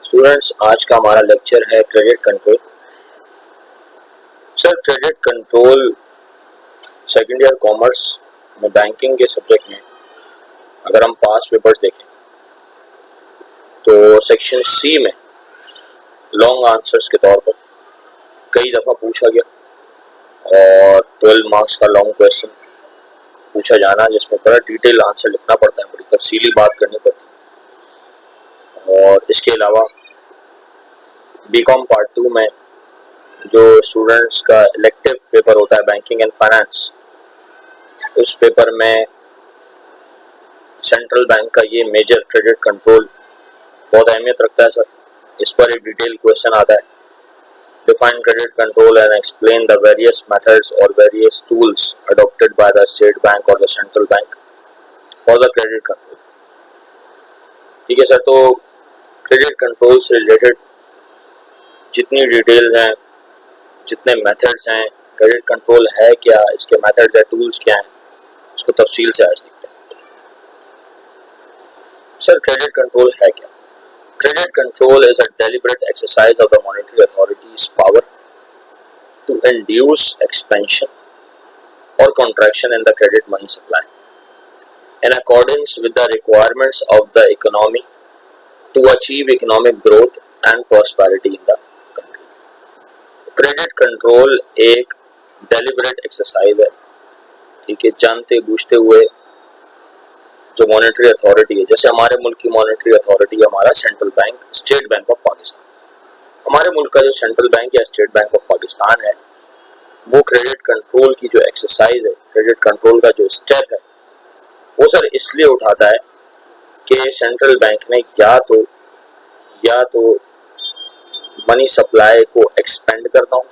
Students, आज का हमारा लेक्चर है credit control. Sir, credit control second year commerce में बैंकिंग के सब्जेक्ट में अगर हम पास पेपर्स देखें तो सेक्शन सी में लॉन्ग आंसर्स के तौर पर कई दफ़ा पूछा गया और 12 मार्क्स का लॉन्ग क्वेश्चन पूछा जाना जिसमें बड़ा डिटेल आंसर लिखना पड़ता है, बड़ी तफसीली बात करनी पड़ती है। और इसके अलावा बीकॉम पार्ट 2 में जो स्टूडेंट्स का इलेक्टिव पेपर होता है बैंकिंग एंड फाइनेंस, उस पेपर में सेंट्रल बैंक का ये मेजर क्रेडिट कंट्रोल बहुत अहमियत रखता है। सर, इस पर एक डिटेल क्वेश्चन आता है, define credit control and explain the various methods और various tools adopted by the state bank और the central bank for the credit control. ठीक है सर, तो क्रेडिट कंट्रोल से रिलेटेड जितनी डिटेल्स हैं, जितने मेथड्स हैं, क्रेडिट कंट्रोल है क्या, इसके मेथड्स या टूल्स क्या हैं, उसको तफसील से आज देखते हैं। सर, क्रेडिट कंट्रोल है क्या? Credit control is a deliberate exercise of the monetary authority's power to induce expansion or contraction in the credit money supply in accordance with the requirements of the economy to achieve economic growth and prosperity in the country. Credit control एक deliberate exercise है, ठीक है, जानते बूझते हुए जो monetary authority है, जैसे हमारे मुल्क की मॉनेटरी अथॉरिटी हमारा central bank, state bank of Pakistan. हमारे मुल्क का जो सेंट्रल बैंक या स्टेट बैंक ऑफ पाकिस्तान है, वो क्रेडिट कंट्रोल की जो एक्सरसाइज है, क्रेडिट कंट्रोल का जो स्टेप है, वो सर इसलिए उठाता है कि सेंट्रल बैंक ने या तो मनी सप्लाई को एक्सपेंड करना हो,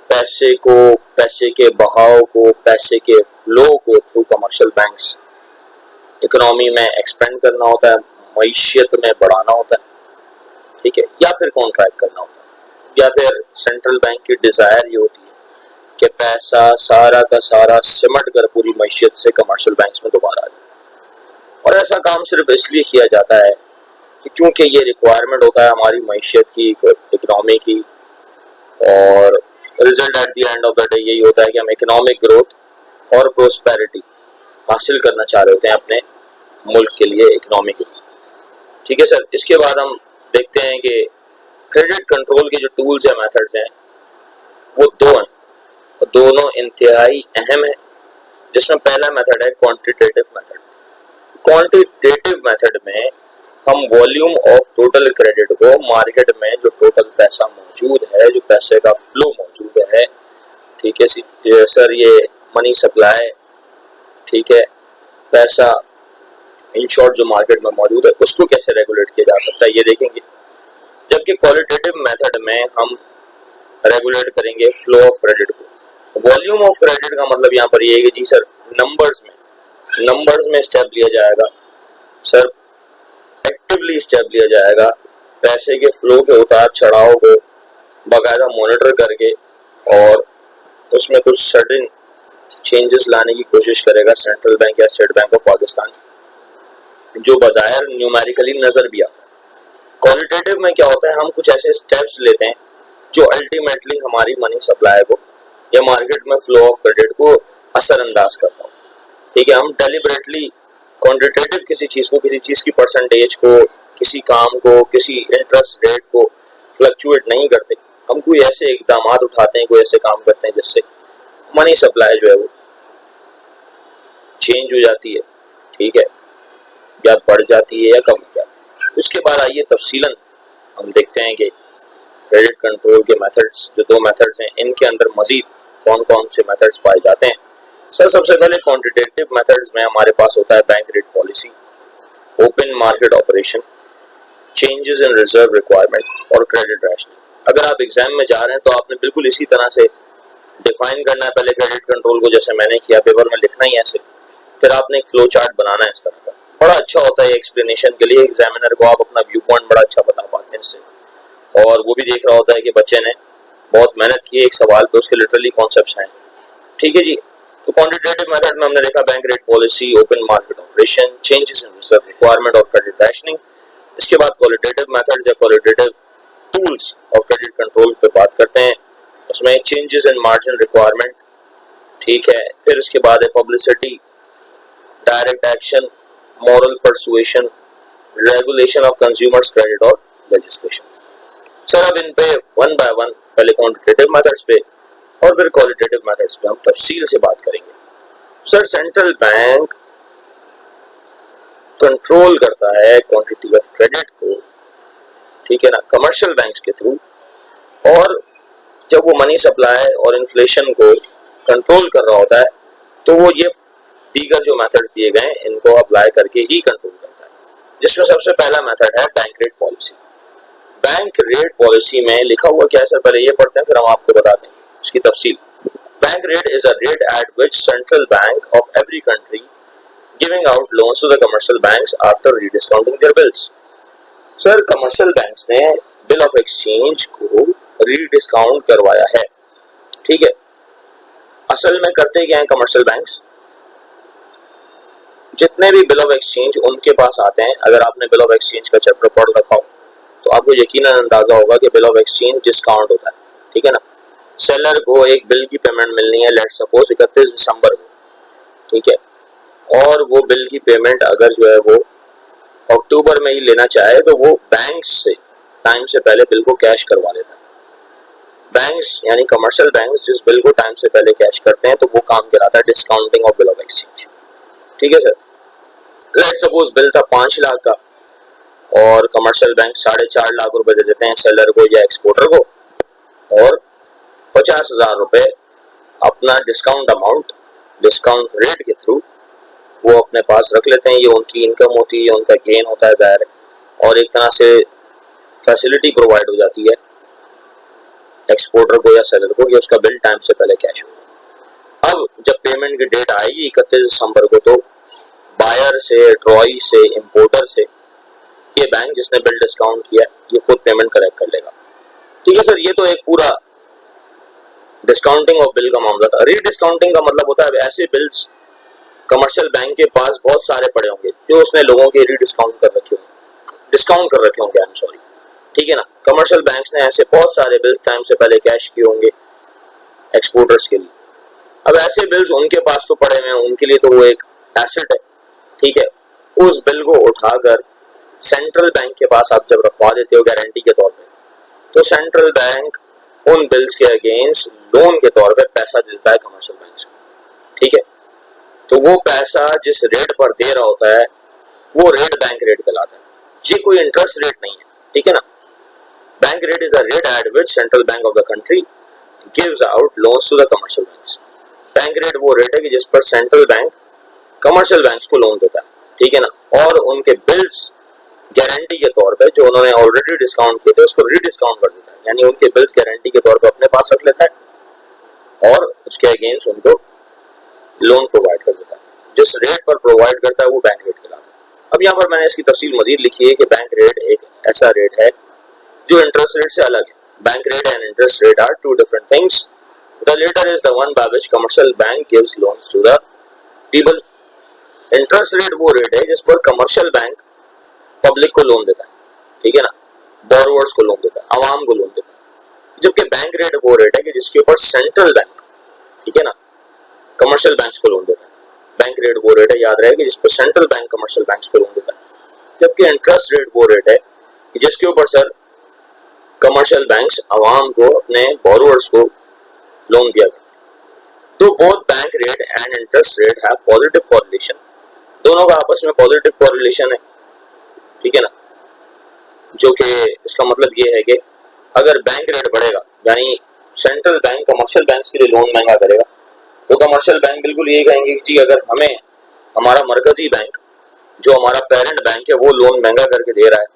पैसे के बहाव को, पैसे के फ्लो को थ्रू कमर्शियल बैंक्स इकोनॉमी में एक्सपेंड करना होता है, मईशियत में बढ़ाना होता है, ठीक है, या फिर कॉन्ट्रैक्ट करना होता है, या फिर सेंट्रल बैंक की डिजायर ये होती है कि पैसा सारा का सारा सिमट कर पूरी मईशियत से कमर्शियल बैंक्स में दोबारा आ जाए। और ऐसा काम सिर्फ इसलिए किया जाता है कि क्योंकि ये रिक्वायरमेंट होता है हमारी मईशियत की, इकोनॉमी की, और result at the end of the day यही होता है कि हम इकोनॉमिक ग्रोथ और प्रोस्पेरिटी हासिल करना चाह रहे होते हैं अपने मुल्क के लिए, इकोनॉमी के लिए। ठीक है सर, इसके बाद हम देखते हैं कि क्रेडिट कंट्रोल के जो टूल्स या मेथड्स हैं वो दो हैं, और दोनों इंतहाई अहम है, जिसमें पहला मेथड है क्वांटिटेटिव मेथड। क्वांटिटेटिव मेथड में हम वॉल्यूम ऑफ टोटल क्रेडिट को, मार्केट में जो टोटल पैसा मौजूद है, जो पैसे का फ्लो मौजूद है, ठीक है सर, ये मनी सप्लाई, ठीक है, पैसा इन शॉर्ट जो मार्केट में मौजूद है, उसको कैसे रेगुलेट किया जा सकता है ये देखेंगे। जबकि क्वालिटेटिव मेथड में हम रेगुलेट करेंगे फ्लो ऑफ क्रेडिट को। वॉल्यूम ऑफ क्रेडिट का मतलब यहाँ पर ये है कि जी सर, नंबर्स में स्टेप लिया जाएगा, सर एक्टिवली स्टेप लिया जाएगा, पैसे के फ्लो के उतार चढ़ाव को बाकायदा मॉनिटर करके, और उसमें कुछ सर्टेन चेंजेस लाने की कोशिश करेगा सेंट्रल बैंक या स्टेट बैंक ऑफ पाकिस्तान, जो बाज़ाहिर न्यूमेरिकली नजर भी आता है। क्वालिटेटिव में क्या होता है, हम कुछ ऐसे स्टेप्स लेते हैं जो अल्टीमेटली हमारी मनी सप्लाई को या मार्केट में फ्लो ऑफ क्रेडिट को असरअंदाज करता हो। ठीक है, हम डेलिबरेटली क्वांटिटेटिव किसी चीज़ की परसेंटेज को, किसी काम को, किसी इंटरेस्ट रेट को फ्लक्चुएट नहीं करते। हम कोई ऐसे इकदाम उठाते हैं, कोई ऐसे काम करते हैं जिससे मनी सप्लाई जो है वो चेंज हो जाती है, ठीक है, या बढ़ जाती है या कम हो जाती है। उसके बाद आइए तफसीलन हम देखते हैं कि क्रेडिट कंट्रोल के मेथड्स, जो दो मेथड्स हैं, इनके अंदर मजीद कौन कौन से मेथड्स पाए जाते हैं। सर, सबसे पहले क्वांटिटेटिव मेथड्स में हमारे पास होता है bank rate policy, open market operation, changes in reserve requirement और क्रेडिट रैशनिंग। अगर आप एग्जाम में जा रहे हैं तो आपने बिल्कुल इसी तरह से डिफाइन करना है पहले क्रेडिट कंट्रोल को, जैसे मैंने किया, पेपर में लिखना ही ऐसे, फिर आपने एक फ्लो चार्ट बनाना है इस तरह का। बड़ा अच्छा होता है एक्सप्लेनेशन के लिए, एग्जामिनर को आप अपना व्यू पॉइंट बड़ा अच्छा बता पाते हैं इससे, और वो भी देख रहा होता है कि बच्चे ने बहुत मेहनत की है एक सवाल पे, उसके लिटरली कॉन्सेप्ट्स हैं। ठीक है जी, तो क्वांटिटेटिव मेथड में हमने देखा bank rate policy, open market operation, changes in reserve requirement और क्रेडिट रैशनिंग। इसके बाद क्वालिटेटिव मेथड्स या qualitative tools of credit control पे बात करते हैं। उसमें चेंजेस इन मार्जिन रिक्वायरमेंट, ठीक है। फिर उसके बाद है publicity, direct action, moral persuasion, regulation of consumers credit और लेजिस्लेशन। सर अब इन पे वन बाय वन पहले क्वांटिटेटिव मेथड्स पे और फिर क्वालिटेटिव मेथड्स पे हम तफसील से बात करेंगे। सर सेंट्रल बैंक कंट्रोल करता है क्वांटिटी ऑफ क्रेडिट को, ठीक है ना, कमर्शियल बैंक्स के थ्रू, और जब वो मनी सप्लाई और इन्फ्लेशन को कंट्रोल कर रहा होता है तो वो ये दीगर जो मेथड्स दिए गए हैं इनको अप्लाई करके ही कंट्रोल करता है, जिसमें सबसे पहला मेथड है bank rate policy. Bank rate policy में लिखा हुआ क्या है सर, पहले ये पढ़ते हैं फिर हम आपको बताते हैं इसकी तफसील। Bank rate is a rate at which central bank of every country giving out loans to the commercial banks after rediscounting their bills. Sir commercial banks ने बिल ऑफ एक्सचेंज को रीडिस्काउंट करवाया है, ठीक है। असल में करते क्या है कमर्शियल बैंक्स, जितने भी बिल ऑफ एक्सचेंज उनके पास आते हैं, अगर आपने बिल ऑफ एक्सचेंज का चैप्टर पढ़ रखा हो तो आपको यकीनन अंदाजा होगा कि बिल ऑफ एक्सचेंज डिस्काउंट होता है, ठीक है ना। सेलर को एक बिल की पेमेंट मिलनी है, लेट्स सपोज 31 दिसंबर को, ठीक है, और वो बिल की पेमेंट अगर जो है वो अक्टूबर में ही लेना चाहे तो वो बैंक से टाइम से पहले बिल को कैश करवा लेता है। बैंक्स यानी कमर्शियल बैंक्स जिस बिल को टाइम से पहले कैश करते हैं तो वो काम कहलाता है discounting of bill of exchange, ठीक है सर। लेट्स सपोज बिल था 5 लाख का और कमर्शियल बैंक 4.5 लाख रुपए दे देते हैं सेलर को या एक्सपोर्टर को, और 50,000 रुपए अपना डिस्काउंट अमाउंट डिस्काउंट रेट के थ्रू वो अपने पास रख लेते हैं। ये उनकी इनकम होती है, उनका गेन होता है जाहिर है, और एक तरह से फैसिलिटी प्रोवाइड हो जाती है एक्सपोर्टर को या सेलर को कि उसका बिल टाइम से पहले कैश हो। अब जब पेमेंट की डेट आएगी 31 दिसंबर को तो बायर से, ट्रॉई से, इंपोर्टर से ये बैंक जिसने बिल डिस्काउंट किया ये खुद पेमेंट कलेक्ट कर लेगा, ठीक है सर। ये तो एक पूरा डिस्काउंटिंग ऑफ बिल का मामला था। रीडिस्काउंटिंग का मतलब होता है ऐसे बिल्स कमर्शियल बैंक के पास बहुत सारे पड़े होंगे जो उसने लोगों के रीडिस्काउंट कर रखे होंगे, डिस्काउंट कर रखे होंगे, आई एम सॉरी, ठीक है ना। कमर्शियल बैंक्स ने ऐसे बहुत सारे बिल्स टाइम से पहले कैश किए होंगे एक्सपोर्टर्स के लिए। अब ऐसे बिल्स उनके पास तो पड़े हुए हैं, उनके लिए तो वो एक एसेट है, ठीक है। उस बिल को उठाकर सेंट्रल बैंक के पास आप जब रखवा देते हो गारंटी के तौर पे, तो सेंट्रल बैंक उन बिल्स के अगेंस्ट लोन के तौर पे पैसा देता है कमर्शियल बैंक को, ठीक है। तो वो पैसा जिस रेट पर दे रहा होता है वो रेट बैंक रेट कहलाता है, ये कोई इंटरेस्ट रेट नहीं है, ठीक है ना। Bank rate is a rate at which central bank of the country gives out loans to the commercial banks. Bank rate वो रेट है कि जिस पर सेंट्रल बैंक कमर्शियल बैंक्स को लोन देता है, ठीक है ना, और उनके बिल्स गारंटी के तौर पे जो उन्होंने ऑलरेडी डिस्काउंट किए थे उसको रीडिस्काउंट कर देता है, यानी उनके बिल्स गारंटी के तौर पे अपने पास रख लेता है और उसके अगेंस्ट उनको लोन प्रोवाइड कर देता है। जिस रेट पर प्रोवाइड करता है वो बैंक रेट कहलाता है। अब यहाँ पर मैंने इसकी तफसील मजीद लिखी है कि बैंक रेट एक ऐसा रेट है जो इंटरेस्ट रेट से अलग है। Bank rate and interest rate are two different things. The latter is the one by which commercial bank gives loans to the people. Interest rate वो रेट है जिस पर कमर्शियल बैंक पब्लिक को loan देता है, ठीक है ना, बोरोवर्स को लोन देता है, आवाम को लोन देता है। जबकि बैंक रेट वो रेट है कि जिसके ऊपर सेंट्रल बैंक, ठीक है ना, कमर्शियल बैंक्स को लोन देता है। बैंक रेट वो रेट है, याद रहे, कि जिस पर सेंट्रल बैंक कमर्शियल बैंक्स को लोन देता है। जबकि इंटरेस्ट रेट वो रेट है कि जिसके ऊपर सर कमर्शियल बैंक्स आवाम को, अपने बोरोवर्स को लोन दिया करते हैं। तो both bank rate and interest rate have positive correlation, दोनों का आपस में पॉजिटिव कोरिलेशन है, ठीक है ना। जो कि इसका मतलब ये है कि अगर बैंक रेट बढ़ेगा यानी सेंट्रल बैंक कमर्शियल बैंक्स के लिए लोन महंगा करेगा तो कमर्शियल बैंक बिल्कुल ये कहेंगे कि जी अगर हमें हमारा मरकजी बैंक जो हमारा पेरेंट बैंक है वो लोन महंगा करके दे रहा है,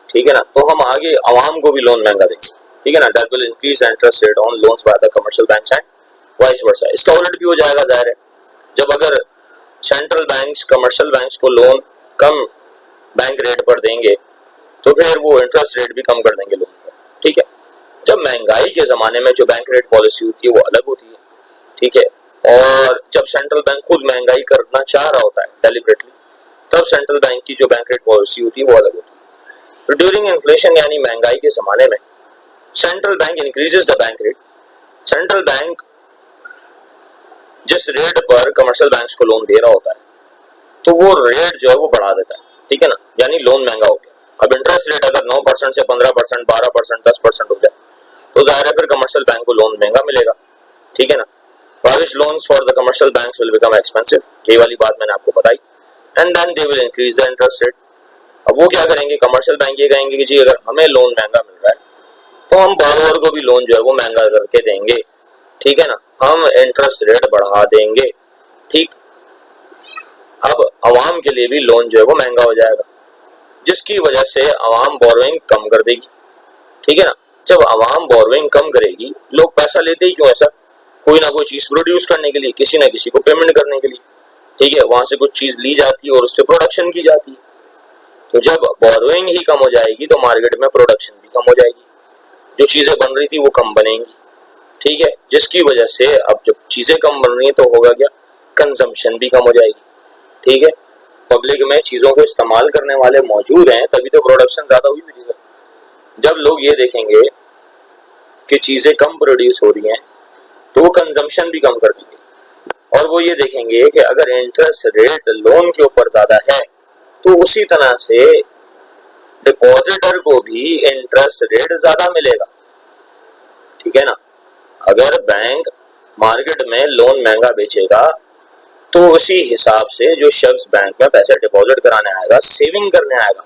ठीक है ना, तो हम आगे आवाम को भी लोन महंगा देंगे, ठीक है ना। That will increase interest rate on loans by the commercial banks and vice versa. इसका उलट भी हो जाएगा जाहिर है, जब अगर सेंट्रल बैंक्स कमर्शियल बैंक्स को लोन कम बैंक रेट पर देंगे तो फिर वो इंटरेस्ट रेट भी कम कर देंगे लोन पर, ठीक है। जब महंगाई के जमाने में जो बैंक रेट पॉलिसी होती है वो अलग होती है, ठीक है, और जब सेंट्रल बैंक खुद महंगाई करना चाह रहा होता है डेलिबरेटली तब सेंट्रल बैंक की जो बैंक रेट पॉलिसी होती है वो अलग होती है। तो ड्यूरिंग इन्फ्लेशन यानी महंगाई के जमाने में central bank increases the bank rate. Central bank जिस रेट पर कमर्शियल बैंक्स को लोन दे रहा होता है तो वो रेट जो है वो बढ़ा देता है, ठीक है ना, यानी लोन महंगा हो गया। अब इंटरेस्ट रेट अगर 9% से 15%, 12%, 10% हो जाए तो जाहिर है फिर कमर्शियल बैंक को लोन महंगा मिलेगा, ठीक है ना। Lavish loans for the commercial banks will become expensive, ये वाली बात मैंने आपको बताई, and then they will increase the interest rate। अब वो क्या करेंगे, कमर्शियल बैंक ये कहेंगे कि जी अगर हमें लोन महंगा मिल रहा है तो हम borrower को भी लोन जो है वो महंगा करके देंगे, ठीक है ना, हम इंटरेस्ट रेट बढ़ा देंगे, ठीक। अब आवाम के लिए भी लोन जो है वो महंगा हो जाएगा, जिसकी वजह से आवाम बोरोइंग कम कर देगी, ठीक है ना। जब आवाम बोरोइंग कम करेगी, लोग पैसा लेते ही क्यों है सर, कोई ना कोई चीज प्रोड्यूस करने के लिए, किसी ना किसी को पेमेंट करने के लिए, ठीक है, वहां से कुछ चीज ली जाती है और उससे प्रोडक्शन की जाती है। तो जब बोरोइंग ही कम हो जाएगी तो मार्केट में प्रोडक्शन भी कम हो जाएगी, जो चीजें बन रही थी वो कम बनेंगी, ठीक है, जिसकी वजह से अब जब चीजें कम बन रही है तो होगा क्या, कंजम्पशन भी कम हो जाएगी, ठीक है। पब्लिक में चीजों को इस्तेमाल करने वाले मौजूद हैं तभी तो प्रोडक्शन ज्यादा हुई भी थी। जब लोग ये देखेंगे कि चीजें कम प्रोड्यूस हो रही हैं तो वो कंजम्पशन भी कम कर देंगे, और वो ये देखेंगे कि अगर इंटरेस्ट रेट लोन के ऊपर ज्यादा है तो उसी तरह से डिपॉजिटर को भी इंटरेस्ट रेट ज्यादा मिलेगा, ठीक है ना। अगर बैंक मार्केट में लोन महंगा बेचेगा तो उसी हिसाब से जो शख्स बैंक में पैसे डिपॉजिट कराने आएगा, सेविंग करने आएगा,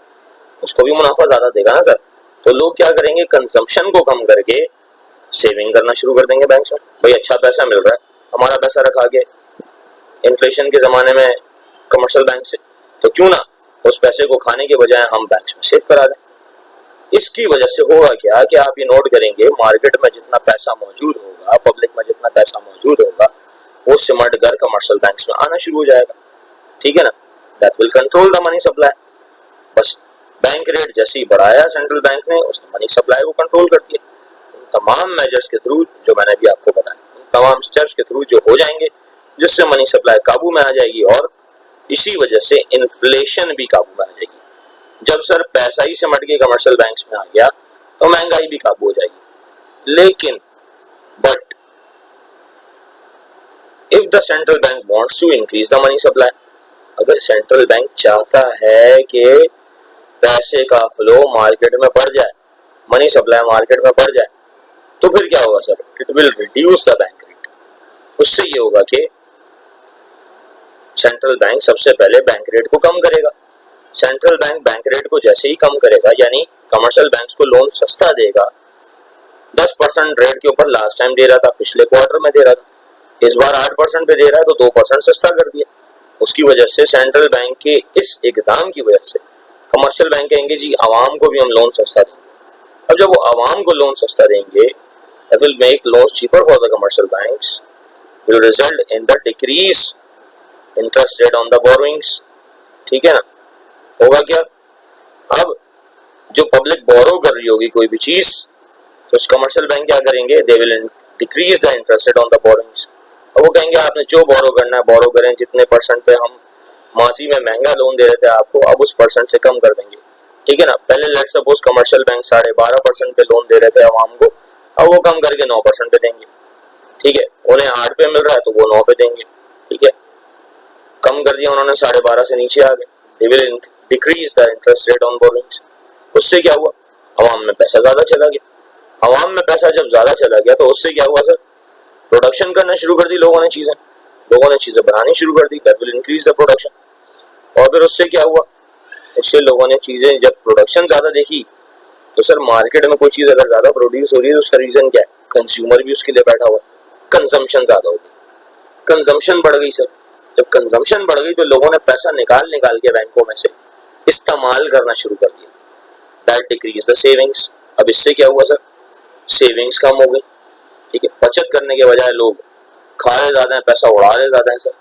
उसको भी मुनाफा ज्यादा देगा ना सर। तो लोग क्या करेंगे, कंजम्पशन को कम करके सेविंग करना शुरू कर देंगे बैंक में। भाई अच्छा पैसा मिल रहा है, हमारा पैसा रखा गया इन्फ्लेशन के जमाने में कमर्शियल बैंक से, तो क्यों ना उस पैसे को खाने के बजाय हम बैंक में सेव करा दें। इसकी वजह से होगा क्या कि आप ये नोट करेंगे, मार्केट में जितना पैसा मौजूद होगा, पब्लिक में जितना पैसा मौजूद होगा, वो सिमट कर कमर्शियल बैंक्स में आना शुरू हो जाएगा, ठीक है ना। That will control the money supply. बस बैंक रेट जैसे ही बढ़ाया सेंट्रल बैंक ने, उसने मनी सप्लाई को कंट्रोल कर दिया। तमाम मेजर्स के थ्रू जो मैंने भी आपको बताया, तमाम स्टेप्स के थ्रू जो हो जाएंगे जिससे मनी सप्लाई काबू में आ जाएगी और इसी वजह से इन्फ्लेशन भी काबू में आ जाएगी। जब सर पैसा ही सिमट के कमर्शियल बैंक्स में आ गया तो महंगाई भी काबू हो जाएगी। लेकिन but if the central bank wants to increase the money supply, अगर सेंट्रल बैंक चाहता है कि पैसे का फ्लो मार्केट में बढ़ जाए, मनी सप्लाई मार्केट में बढ़ जाए, तो फिर क्या होगा sir, it will reduce the bank rate. उससे ये होगा कि सेंट्रल बैंक सबसे पहले बैंक रेट को कम करेगा। सेंट्रल बैंक बैंक रेट को जैसे ही कम करेगा, यानी कमर्शियल बैंक्स को लोन सस्ता देगा, 10% रेट के ऊपर लास्ट टाइम दे रहा था, पिछले क्वार्टर में दे रहा था, इस बार 8% पे दे रहा है तो 2% सस्ता कर दिया। उसकी वजह से सेंट्रल बैंक के इस इकदाम की वजह से कमर्शियल बैंक कहेंगे जी आवाम को भी हम लोन सस्ता देंगे। अब जब वो आवाम को लोन सस्ता देंगे, that will make loans cheaper for the commercial banks, will result in the decrease interest rate on the borrowings, ठीक है ना। होगा क्या, अब जो पब्लिक बोरो कर रही होगी कोई भी चीज, तो कमर्शियल बैंक क्या करेंगे, they will decrease the interest rate on the borrowings। और वो कहेंगे आपने जो बोरो करना है बोरो करें, जितने परसेंट पे हम माजी में महंगा लोन दे रहे थे आपको, अब उस परसेंट से कम कर देंगे, ठीक है ना। पहले लेट्स सपोज कमर्शियल बैंक 12.5% पे लोन दे रहे थे आवाम को, अब वो कम करके 9% पे देंगे, ठीक है। उन्हें 8 पे मिल रहा है तो वो 9 पे देंगे, ठीक है। कम कर दिया उन्होंने, 12.5 से नीचे आ गए, they will decrease the interest rate on borrowings. उससे क्या हुआ, आवाम में पैसा ज्यादा चला गया। आवाम में पैसा जब ज्यादा चला गया तो उससे क्या हुआ सर, प्रोडक्शन करना शुरू कर दी लोगों ने चीजें बनानी शुरू कर दी, that will increase the production. और फिर उससे क्या हुआ, उससे लोगों ने चीजें जब प्रोडक्शन ज्यादा देखी तो सर मार्केट में कोई चीज अगर ज्यादा प्रोड्यूस हो रही है तो उसका रीजन क्या है, कंज्यूमर भी उसके लिए बैठा हुआ, कंजम्पशन ज्यादा हो गई, कंजम्पशन बढ़ गई सर। जब कंजम्पशन बढ़ गई तो लोगों ने पैसा निकाल के बैंकों में से इस्तेमाल करना शुरू कर दिया, दैट डिक्रीज द सेविंग्स। अब इससे क्या हुआ सर, सेविंग्स कम हो गई, ठीक है। बचत करने के बजाय लोग खा रहे ज्यादा है, पैसा उड़ा रहे ज्यादा है sir,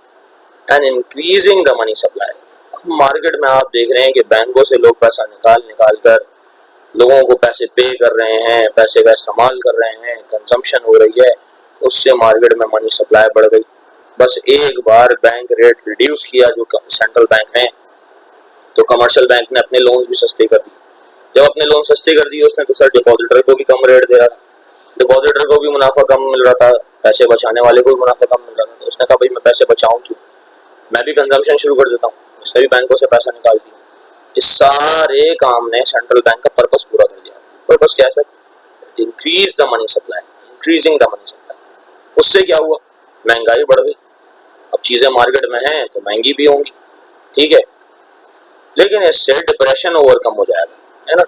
and increasing the money supply. Market में आप देख रहे हैं कि बैंकों से लोग पैसा निकाल कर लोगों को पैसे पे कर रहे हैं, पैसे का इस्तेमाल कर रहे हैं, कंजम्पशन हो रही है, उससे मार्केट में मनी सप्लाई बढ़ गई। बस एक बार बैंक रेट रिड्यूस किया जो सेंट्रल बैंक ने, तो कमर्शियल बैंक ने अपने लोन्स भी सस्ते कर दिए, जब अपने लोन सस्ते कर दिए उसने तो सर डिपॉजिटर को भी कम रेट दे रहा था, डिपॉजिटर को भी मुनाफा कम मिल रहा था, पैसे बचाने वाले को भी मुनाफा कम मिल रहा था। तो उसने कहा भाई मैं पैसे बचाऊं क्यों, मैं भी कंजम्पशन शुरू कर देता हूँ, उसने भी बैंकों से पैसा निकाल दिया। इस सारे काम ने सेंट्रल बैंक का पर्पस पूरा कर दिया। पर्पस क्या है sir? Increase the money supply, increasing the money supply. उससे क्या हुआ? महंगाई बढ़ गई। अब चीजें मार्केट में हैं तो महंगी भी होंगी, ठीक है, लेकिन इससे डिप्रेशन ओवरकम हो जाएगा, है ना।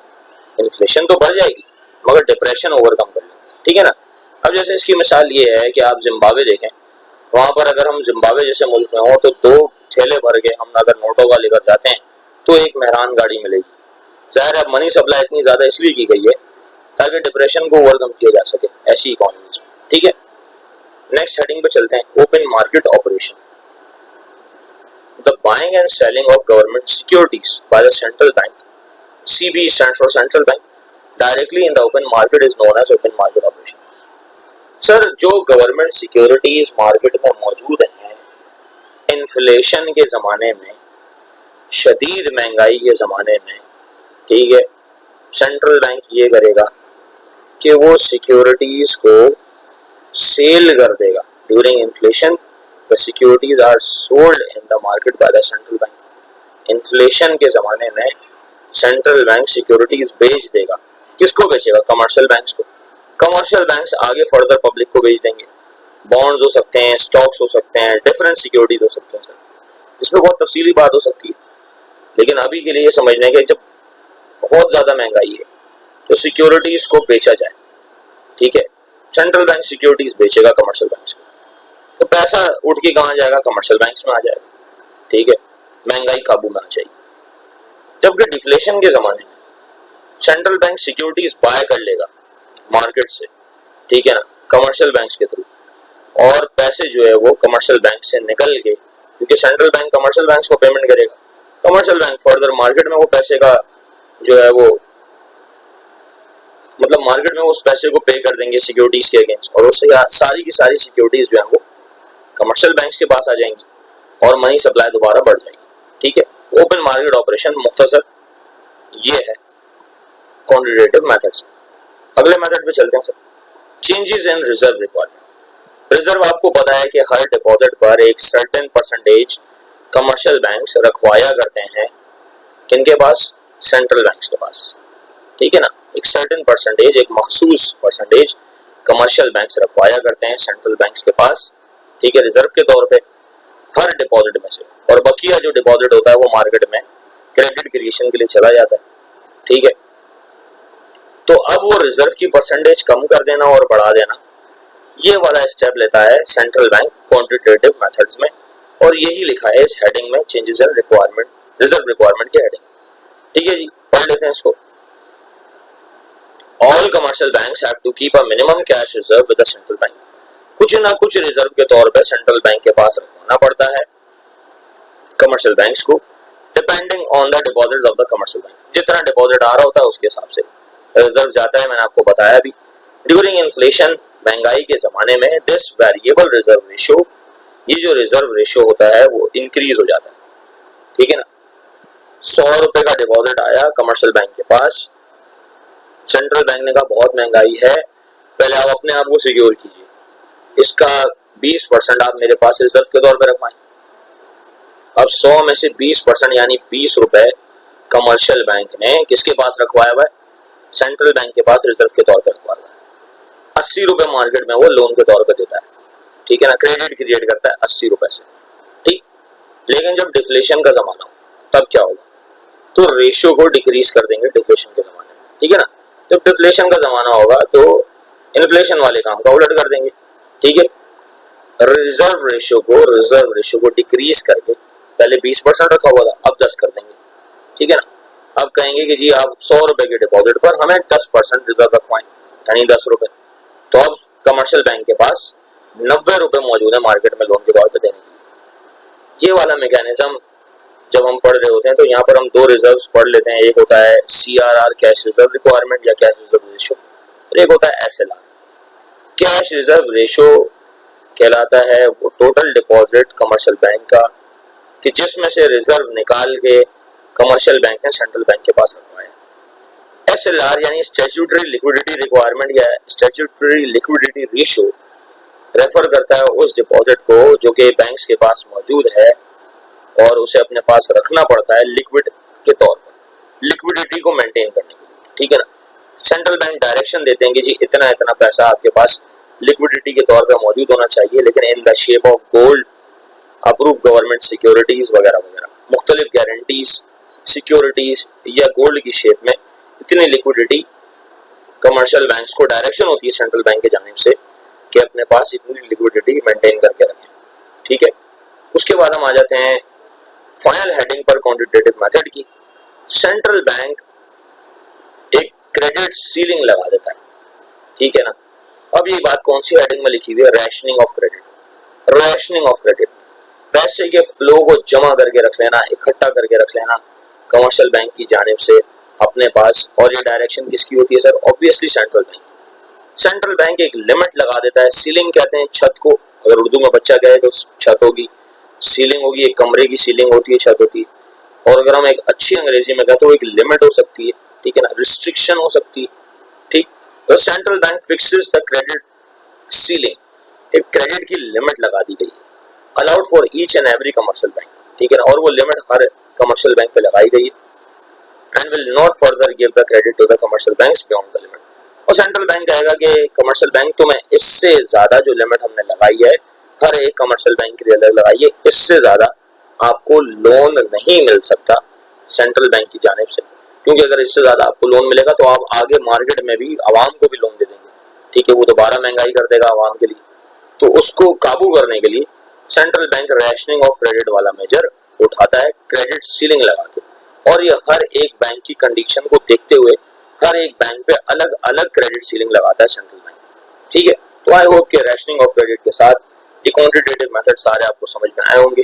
इन्फ्लेशन तो बढ़ जाएगी मगर डिप्रेशन ओवरकम कर लेंगे, ठीक है ना। अब जैसे इसकी मिसाल ये है कि आप जिम्बाब्वे देखें, वहां पर अगर हम जिम्बाब्वे जैसे मुल्क में हो तो 2 थैले भर के हम अगर नोटों का लेकर जाते हैं तो एक मेहरान गाड़ी मिलेगी। जाहिर है मनी सप्लाई इतनी ज्यादा इसलिए की गई है ताकि डिप्रेशन को ओवरकम किया जा सके ऐसी इकोनॉमी, ठीक है। नेक्स्ट हेडिंग पे चलते हैं, open market operation. The buying and selling of government securities by the central bank, CB stands for central bank, directly in the open market is known as open market operation. Sir जो government securities market में मौजूद हैं, inflation के जमाने में, शदीद महंगाई के जमाने में, ठीक है, सेंट्रल बैंक ये करेगा कि वो सिक्योरिटीज को सेल कर देगा। During inflation the securities are sold in the market by the central bank. Inflation के जमाने में सेंट्रल बैंक सिक्योरिटीज बेच देगा। किसको बेचेगा? कमर्शियल बैंक्स को। कमर्शियल बैंक्स आगे फर्दर पब्लिक को बेच देंगे। बॉन्ड्स हो सकते हैं, स्टॉक्स हो सकते हैं, डिफरेंट सिक्योरिटीज हो सकते हैं सर, इसमें बहुत तफसीली बात हो सकती है, लेकिन अभी के लिए ये समझना है कि जब बहुत ज्यादा महंगाई है तो सिक्योरिटीज को बेचा जाए, ठीक है। सेंट्रल बैंक सिक्योरिटीज बेचेगा कमर्शियल बैंक्स को, तो पैसा उठ के कहाँ जाएगा? कमर्शियल बैंक्स में आ जाएगा, ठीक है, महंगाई काबू में आ जाएगी। जबकि डिफ्लेशन के जमाने में सेंट्रल बैंक सिक्योरिटीज बाय कर लेगा मार्केट से, ठीक है ना, कमर्शियल बैंक्स के थ्रू, और पैसे जो है वो कमर्शियल बैंक से निकल के, क्योंकि सेंट्रल बैंक कमर्शियल बैंक्स को पेमेंट करेगा, कमर्शियल बैंक फर्दर मार्केट में वो पैसे का जो है वो मतलब मार्केट में उस पैसे को पे कर देंगे सिक्योरिटीज के अगेंस्ट, और उससे सारी की सारी सिक्योरिटीज जो है वो कमर्शियल बैंक्स के पास आ जाएंगी और मनी सप्लाई दोबारा बढ़ जाएगी, ठीक है। ओपन मार्केट ऑपरेशन मुख्तसर ये है क्वांटिटेटिव मेथड्स। अगले मेथड पे चलते हैं sir, changes in reserve requirement. Reserve आपको पता है कि हर डिपॉजिट पर एक सर्टेन परसेंटेज कमर्शियल बैंक्स रखवाया करते हैं, किनके पास? सेंट्रल बैंक्स के पास, ठीक है ना। एक सर्टेन परसेंटेज, एक मखसूस परसेंटेज कमर्शियल बैंक्स रखवाया करते हैं सेंट्रल बैंक्स के पास, ठीक है, रिजर्व के तौर पे हर डिपॉजिट में से, और बकिया जो डिपॉजिट होता है वो मार्केट में क्रेडिट क्रिएशन के लिए चला जाता है, ठीक है। तो अब वो रिजर्व की परसेंटेज कम कर देना और बढ़ा देना, ये वाला स्टेप लेता है सेंट्रल बैंक क्वांटिटेटिव मेथड्स में, और यही लिखा है इस हेडिंग में, changes in requirement, reserve requirement की हेडिंग, ठीक है जी। पढ़ लेते हैं इसको। All commercial banks have to keep a minimum cash reserve with the central bank. कुछ ना कुछ रिजर्व के तौर पे सेंट्रल बैंक के पास रखवाना पड़ता है कमर्शियल बैंक्स को, depending on the deposits of the commercial bank. जितना डिपॉजिट आ रहा होता है उसके हिसाब से रिजर्व जाता है, मैंने आपको बताया भी। ड्यूरिंग इन्फ्लेशन, महंगाई के जमाने में, दिस वेरिएबल रिजर्व रेशियो, ये जो रिजर्व रेशियो होता है वो इंक्रीज हो जाता है, ठीक है ना। 100 रुपए का डिपॉजिट आया कमर्शियल बैंक के पास, सेंट्रल बैंक ने कहा बहुत महंगाई है, पहले आप अपने आप को सिक्योर कीजिए, इसका 20% आप मेरे पास रिजर्व के तौर पर रखवाएं। अब 100 में से 20% यानी 20 रुपए कमर्शियल बैंक ने किसके पास रखवाया हुआ है? सेंट्रल बैंक के पास रिजर्व के तौर पर रखवाया हुआ है। 80 रुपए मार्केट में वो लोन के तौर पर देता है, ठीक है ना, क्रेडिट क्रिएट करता है 80 रुपए से, ठीक। लेकिन जब डिफ्लेशन का जमाना हो तब क्या होगा? तो रेशियो को डिक्रीज कर देंगे डिफ्लेशन के जमाने में, ठीक है ना। जब डिफ्लेशन का जमाना होगा तो इन्फ्लेशन वाले काम का उलट कर देंगे, ठीक है। रिजर्व रेशियो को डिक्रीज करके, पहले 20% रखा हुआ था अब 10 कर देंगे, ठीक है ना। अब कहेंगे कि जी आप 100 रुपए के डिपॉजिट पर हमें 10% रिजर्व रखवाएं, यानी 10 रुपए। तो अब कमर्शियल बैंक के पास 90 रुपए मौजूद है मार्केट में लोन के तौर पर देने के लिए। ये वाला मैकेनिज्म जब हम पढ़ रहे होते हैं तो यहाँ पर हम 2 रिजर्व्स पढ़ लेते हैं, एक होता है CRR कैश रिजर्व रिक्वायरमेंट या कैश रिजर्व रेशियो, और एक होता है SLR। कैश रिजर्व रेशियो कहलाता है वो टोटल डिपॉजिट कमर्शियल बैंक का कि जिसमें से रिजर्व निकाल के कमर्शियल बैंक ने सेंट्रल बैंक के पास रखवाया। SLR यानी स्टैट्यूटरी लिक्विडिटी रिक्वायरमेंट या स्टैट्यूटरी लिक्विडिटी रेशियो रेफर करता है उस डिपॉजिट को जो कि बैंक्स के पास मौजूद है और उसे अपने पास रखना पड़ता है लिक्विड के तौर पर, लिक्विडिटी को मेंटेन करने के लिए, ठीक है ना। सेंट्रल बैंक डायरेक्शन देते हैं कि जी इतना इतना पैसा आपके पास लिक्विडिटी के तौर पर मौजूद होना चाहिए, लेकिन in the shape of gold, approve government securities वगैरह वगैरह, मुख्तलिफ गारंटीज, सिक्योरिटीज या गोल्ड की शेप में इतनी लिक्विडिटी कमर्शियल बैंक्स को डायरेक्शन होती है सेंट्रल बैंक की जानिब से कि अपने पास इतनी लिक्विडिटी मेंटेन करके रखें, ठीक है। उसके बाद हम आ जाते हैं फाइनल हेडिंग पर क्वांटिटेटिव मेथड की। सेंट्रल बैंक एक क्रेडिट सीलिंग लगा देता है, ठीक है ना। अब ये बात कौन सी हेडिंग में लिखी हुई है? Rationing of credit. Rationing of credit, पैसे के फ्लो को जमा करके रख लेना, इकट्ठा करके रख लेना कमर्शियल बैंक की जानिब से अपने पास। और ये डायरेक्शन किसकी होती है sir? Obviously central bank. Central bank एक लिमिट लगा देता है, सीलिंग कहते हैं छत को, अगर उर्दू में बच्चा कहे तो छत होगी, सीलिंग होगी, एक कमरे की सीलिंग होती है, छत होती है। और अगर हम एक अच्छी अंग्रेजी में कहें तो एक लिमिट हो सकती है, ठीक है ना, रिस्ट्रिक्शन हो सकती है, ठीक। तो central bank fixes the credit ceiling, एक क्रेडिट की लिमिट लगा दी गई है, allowed for each and every commercial bank, ठीक है ना। और वो लिमिट हर कमर्शियल बैंक पे लगाई गई है, and will not further give the credit to the commercial banks beyond the limit. और सेंट्रल बैंक कहेगा कि कमर्शियल बैंक तुम्हें इससे ज्यादा जो लिमिट हमने लगाई है, हर एक कमर्शियल बैंक के लिए अलग लगाई है, इससे ज्यादा आपको लोन नहीं मिल सकता सेंट्रल बैंक की जानिब से, क्योंकि अगर इससे ज्यादा आपको लोन मिलेगा तो आप आगे मार्केट में भी आवाम को भी लोन दे देंगे, ठीक है। वो दोबारा महंगाई कर देगा आवाम के लिए। तो उसको काबू करने के लिए central bank rationing of credit वाला मेजर उठाता है, क्रेडिट सीलिंग लगा के। और ये हर एक बैंक की कंडीशन को देखते हुए हर एक बैंक पे अलग अलग क्रेडिट सीलिंग लगाता है सेंट्रल बैंक, ठीक है। तो आई होप कि रैशनिंग ऑफ क्रेडिट के साथ ये क्वांटिटेटिव मेथड सारे आपको समझ में आए होंगे।